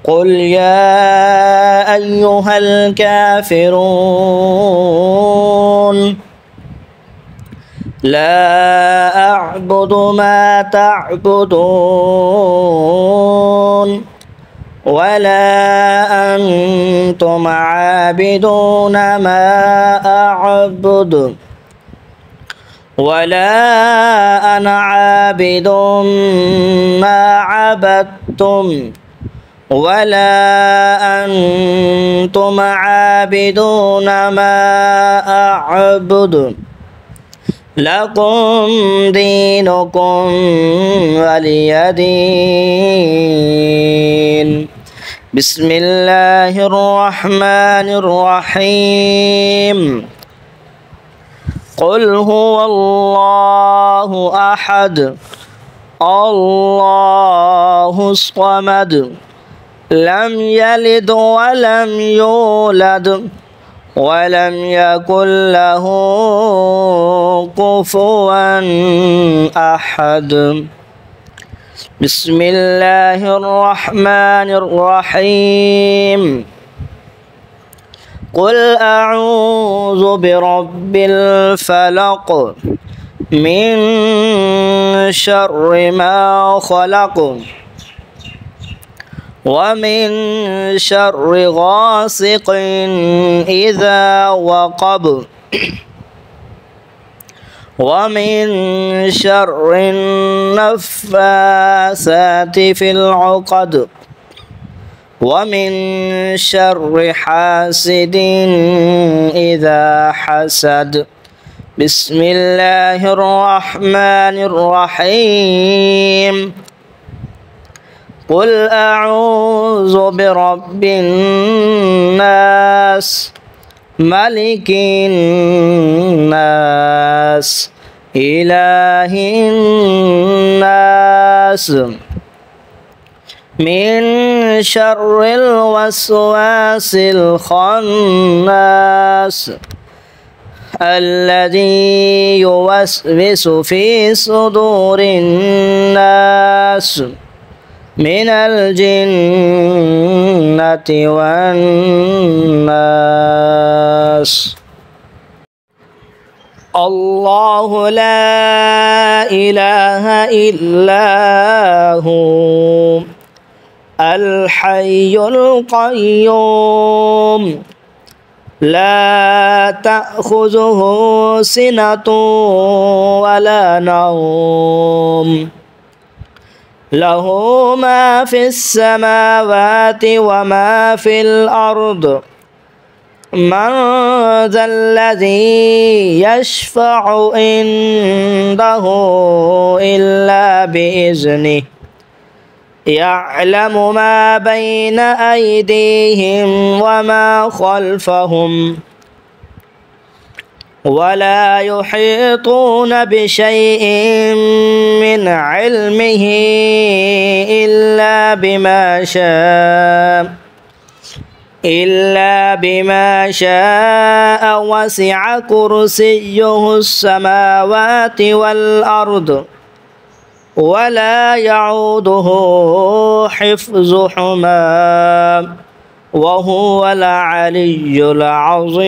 قل يا أيها الكافرون لا أعبد ما تعبدون ولا أنتم عابدون ما أعبد ولا أنا عابد ما عبدتم ولا أنتم عابدون ما أعبد لكم دينكم ولي دين. بسم الله الرحمن الرحيم. قل هو الله أحد الله الصمد لم يلد ولم يولد ولم يكن له كفوا أحد. بسم الله الرحمن الرحيم. قل أعوذ برب الفلق من شر ما خلق ومن شر غاسق إذا وقب ومن شر النفاثات في العقد ومن شر حاسد إذا حسد. بسم الله الرحمن الرحيم. قل أعوذ برب الناس ملك الناس إله الناس من شر الوسواس الخناس الذي يوسوس في صدور الناس من الجنة والناس. الله لا إله إلا هو الحي القيوم لا تأخذه سنة ولا نوم له ما في السماوات وما في الأرض. من ذا الذي يشفع عنده إلا بإذنه يعلم ما بين أيديهم وما خلفهم ولا يحيطون بشيء من علمه إلا بما شاء وسع كرسيه السماوات والأرض ولا يعوده حفظهما وهو العلي العظيم.